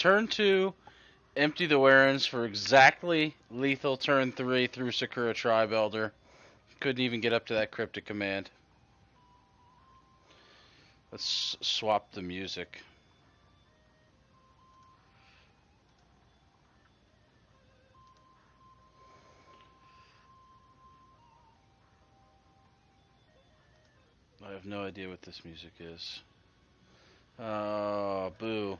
turn 2, empty the Warrens for exactly lethal turn 3 through Sakura Tribe Elder. Couldn't even get up to that cryptic command. Let's swap the music. I have no idea what this music is. Oh, boo.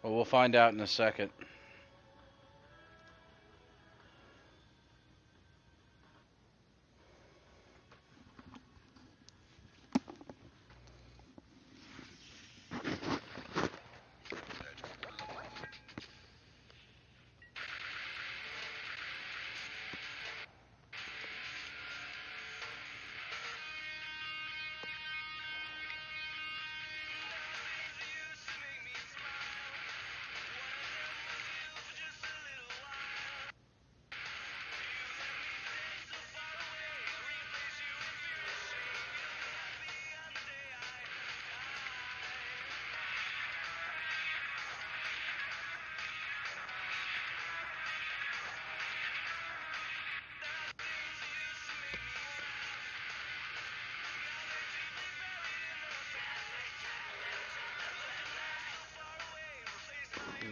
Well, we'll find out in a second.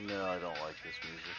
No, I don't like this music.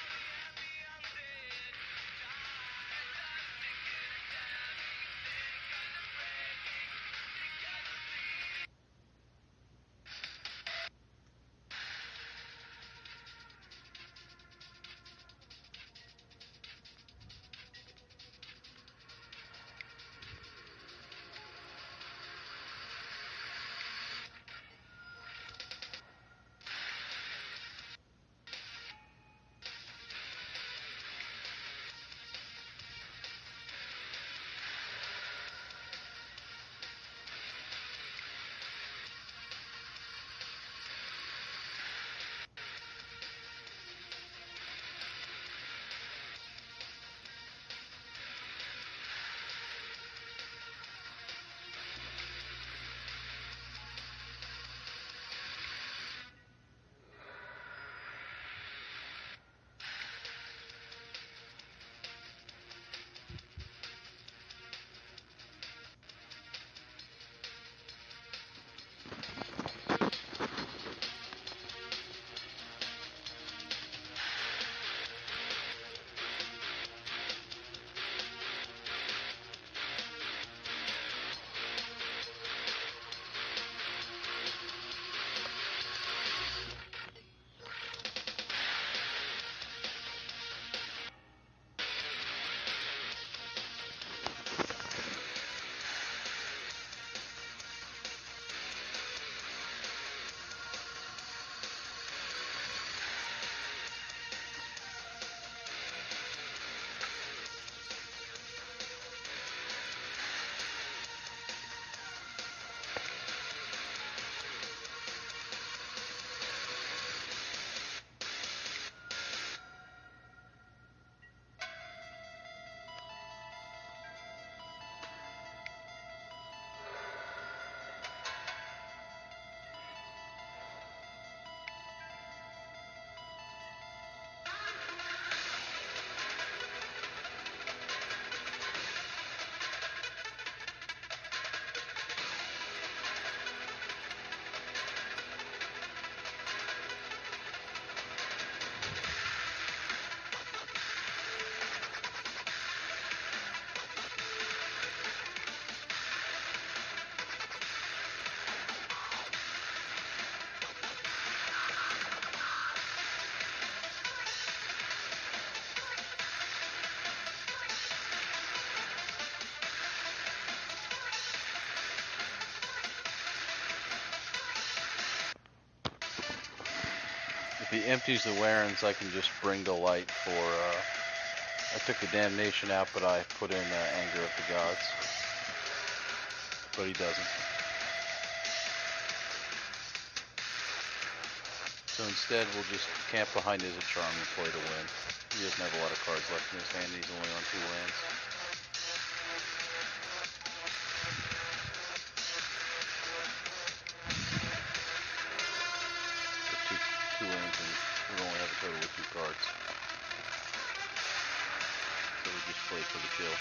If he empties the Warrens, I can just bring to light for, I took the Damnation out, but I put in Anger of the Gods. But he doesn't. So instead, we'll just camp behind his Charm and play to win. He doesn't have a lot of cards left in his hand, he's only on 2 lands. So two lands and total with 2 cards. So we just play for the kill.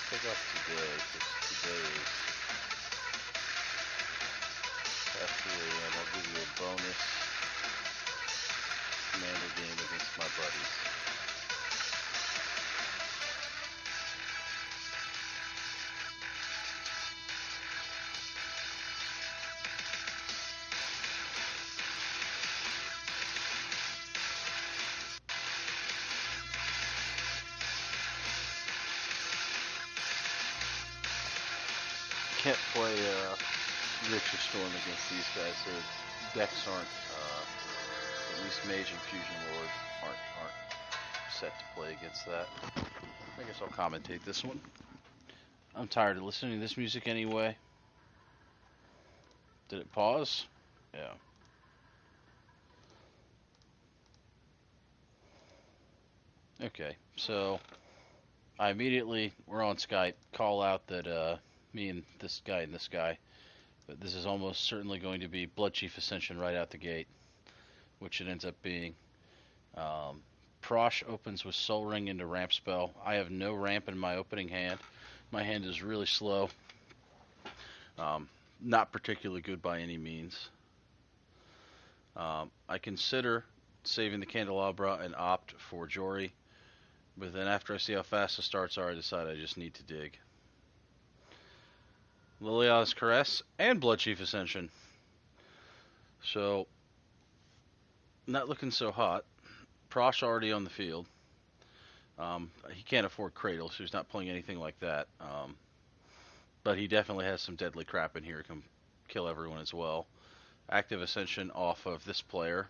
Pick up today, because today is past 2 a.m. I'll give you a bonus commander game against my buddies. Can't play Richter Storm against these guys. Their decks aren't, at least Mage and Fusion Lord aren't set to play against that. I guess I'll commentate this one. I'm tired of listening to this music anyway. Did it pause? Yeah. Okay, so I immediately, we're on Skype, call out that me and this guy, but this is almost certainly going to be Blood Chief Ascension right out the gate, which it ends up being. Prosh opens with Soul Ring into ramp spell. I have no ramp in my opening hand. My hand is really slow. Not particularly good by any means. I consider saving the Candelabra and opt for Jori, but then after I see how fast the starts are, I decide I just need to dig. Liliana's Caress and Blood Chief Ascension. So, not looking so hot. Prosh already on the field. He can't afford Cradle, so he's not playing anything like that. But he definitely has some deadly crap in here. He can kill everyone as well. Active Ascension off of this player.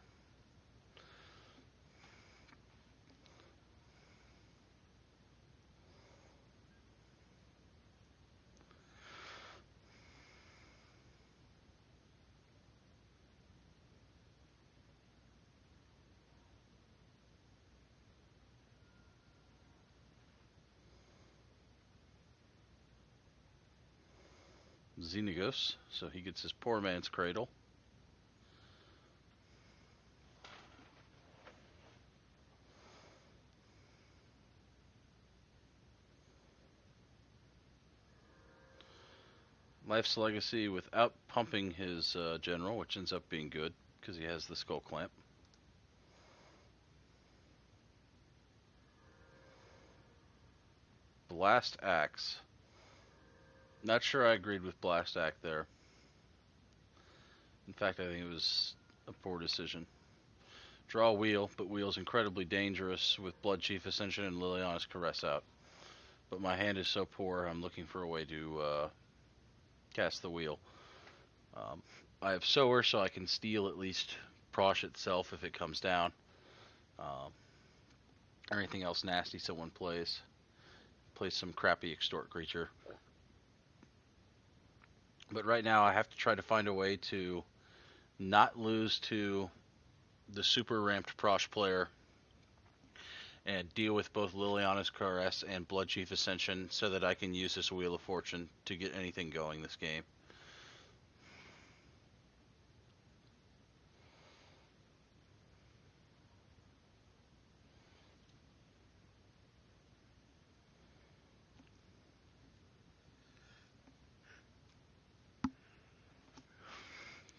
Xenagos, so he gets his poor man's Cradle. Life's Legacy without pumping his general, which ends up being good because he has the Skull Clamp. Blast Axe. Not sure I agreed with Blast Axe there. In fact, I think it was a poor decision. Draw Wheel, but Wheel's incredibly dangerous with Blood Chief Ascension and Liliana's Caress out. But my hand is so poor, I'm looking for a way to cast the Wheel. I have Sower, so I can steal at least Prosh itself if it comes down. Anything else nasty someone plays. Play some crappy Extort creature. But right now I have to try to find a way to not lose to the super ramped Prosh player and deal with both Liliana's Caress and Blood Chief Ascension so that I can use this Wheel of Fortune to get anything going this game.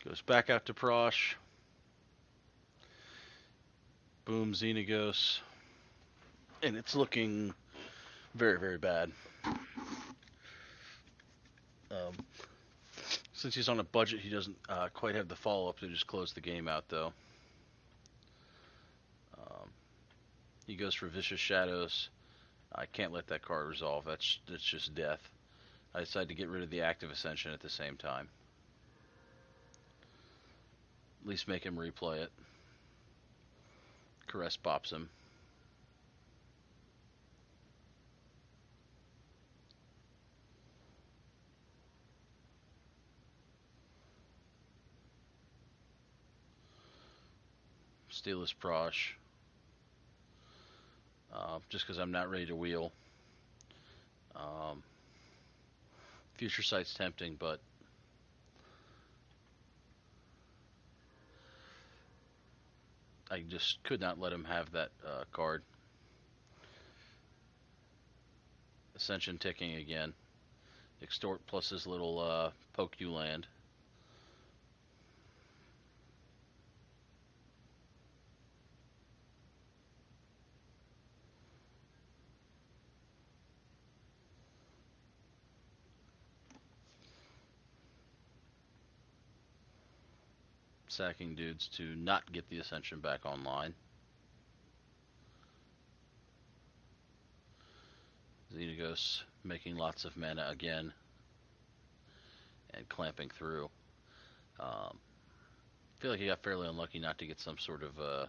Goes back out to Prosh. Boom, Xenagos. And it's looking very, very bad. Since he's on a budget, he doesn't quite have the follow-up to just close the game out, though. He goes for Vicious Shadows. I can't let that card resolve. That's just death. I decide to get rid of the Active Ascension at the same time. At least make him replay it. Caress bops him. Steal his prosh. Just because I'm not ready to wheel. Future Sight's tempting, but I just could not let him have that card. Ascension ticking again. Extort plus his little poke you land. Sacking dudes to not get the Ascension back online. Xenagos making lots of mana again and clamping through. I feel like he got fairly unlucky not to get some sort of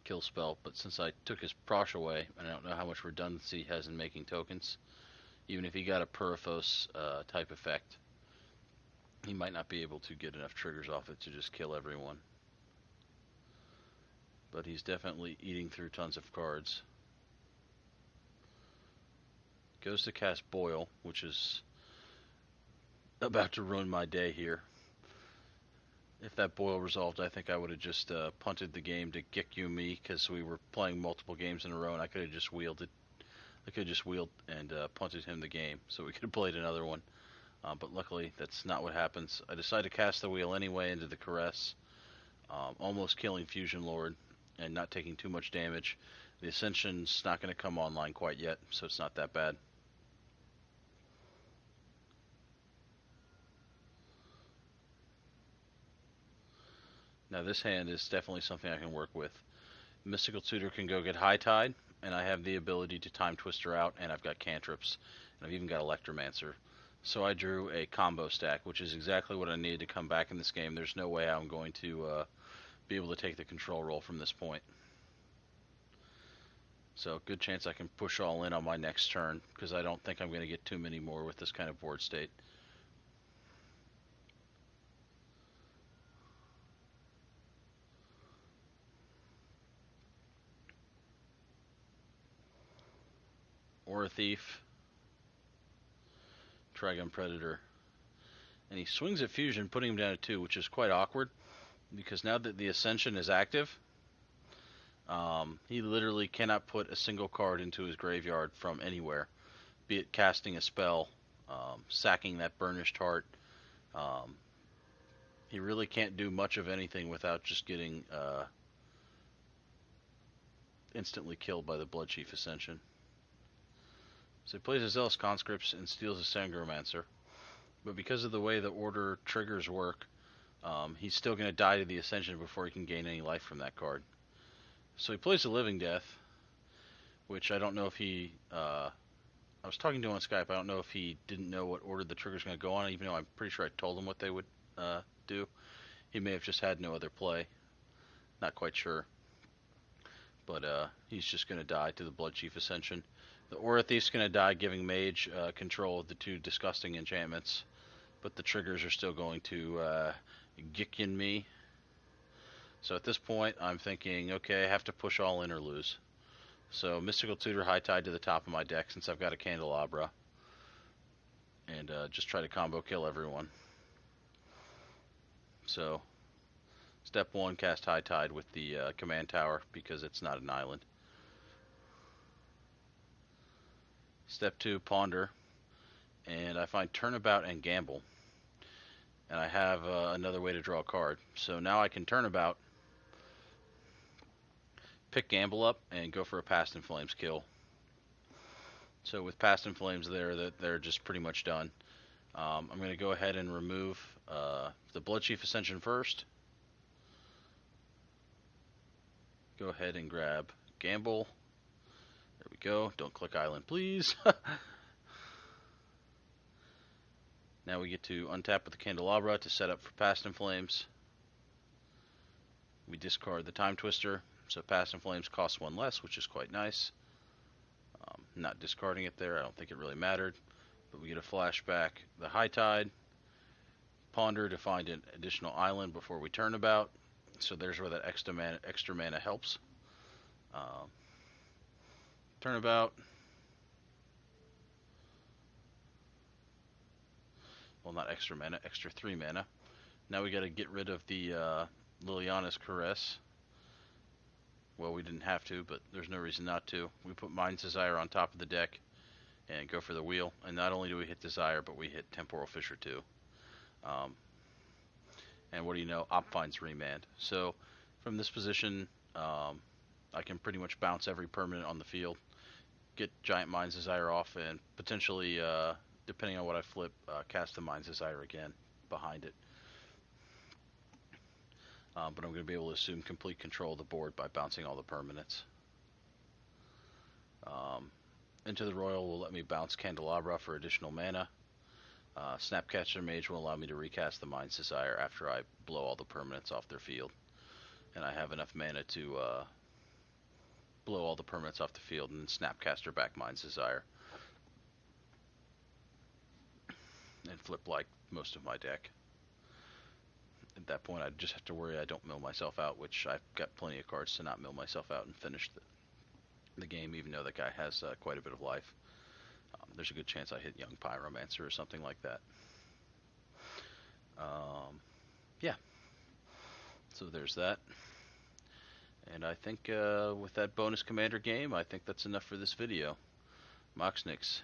kill spell, but since I took his prosh away, and I don't know how much redundancy he has in making tokens, even if he got a Puriphos type effect, he might not be able to get enough triggers off it to just kill everyone. But he's definitely eating through tons of cards. Goes to cast Boil, which is about to ruin my day here. If that Boil resolved, I think I would have just punted the game to Gekyu me, because we were playing multiple games in a row, and I could have just wheeled it. I could have just wheeled and punted him the game, so we could have played another one. But luckily, that's not what happens. I decided to cast the wheel anyway into the Caress, almost killing Fusion Lord and not taking too much damage. The Ascension's not going to come online quite yet, so it's not that bad. Now this hand is definitely something I can work with. Mystical Tutor can go get High Tide, and I have the ability to Time Twister out, and I've got cantrips, and I've even got Electromancer. So I drew a combo stack, which is exactly what I needed to come back in this game. There's no way I'm going to be able to take the control role from this point. So good chance I can push all in on my next turn, because I don't think I'm going to get too many more with this kind of board state. Or a Thief. Trigon Predator. And he swings at Fusion, putting him down to 2, which is quite awkward, because now that the Ascension is active, he literally cannot put a single card into his graveyard from anywhere, be it casting a spell, sacking that Burnished Heart. He really can't do much of anything without just getting instantly killed by the Bloodchief Ascension. So he plays his Zealous Conscripts and steals his Sangromancer. But because of the way the order triggers work, he's still going to die to the Ascension before he can gain any life from that card. So he plays a Living Death, which I don't know if he... I was talking to him on Skype. I don't know if he didn't know what order the trigger's going to go on, even though I'm pretty sure I told him what they would do. He may have just had no other play. Not quite sure. But he's just going to die to the Bloodchief Ascension. The Aura Thief's going to die, giving Mage control of the 2 disgusting enchantments. But the triggers are still going to Gikyin me. So at this point, I'm thinking, okay, I have to push all in or lose. So Mystical Tutor High Tide to the top of my deck since I've got a Candelabra. And just try to combo kill everyone. So, step 1, cast High Tide with the Command Tower because it's not an island. Step 2, Ponder, and I find Turnabout and Gamble. And I have another way to draw a card. So now I can Turnabout, pick Gamble up, and go for a Past in Flames kill. So with Past in Flames there, they're just pretty much done. I'm going to go ahead and remove the Bloodchief Ascension first. Go ahead and grab Gamble. There we go. Don't click Island, please. Now we get to untap with the Candelabra to set up for Past in Flames. We discard the Time Twister, so Past in Flames costs 1 less, which is quite nice. Not discarding it there, I don't think it really mattered. But we get a flashback, the High Tide, Ponder to find an additional island before we Turnabout, So there's where that extra mana helps. Turnabout. Well, not extra mana, extra 3 mana. Now we got to get rid of the Liliana's Caress. Well, we didn't have to, but there's no reason not to. We put Mind's Desire on top of the deck and go for the wheel. And not only do we hit Desire, but we hit Temporal Fissure too. And what do you know? Op finds Remand. So from this position, I can pretty much bounce every permanent on the field, get Giant Mind's Desire off, and potentially, depending on what I flip, cast the Mind's Desire again behind it. But I'm going to be able to assume complete control of the board by bouncing all the permanents. Into the Royal will let me bounce Candelabra for additional mana. Snapcaster Mage will allow me to recast the Mind's Desire after I blow all the permanents off their field. And I have enough mana to blow all the permanents off the field and then Snapcaster back Mind's Desire. And flip like most of my deck. At that point, I just have to worry I don't mill myself out, which I've got plenty of cards to not mill myself out and finish the game, even though that guy has quite a bit of life. There's a good chance I hit Young Pyromancer or something like that. Yeah. So there's that. And I think with that bonus commander game, I think that's enough for this video. Moxnix.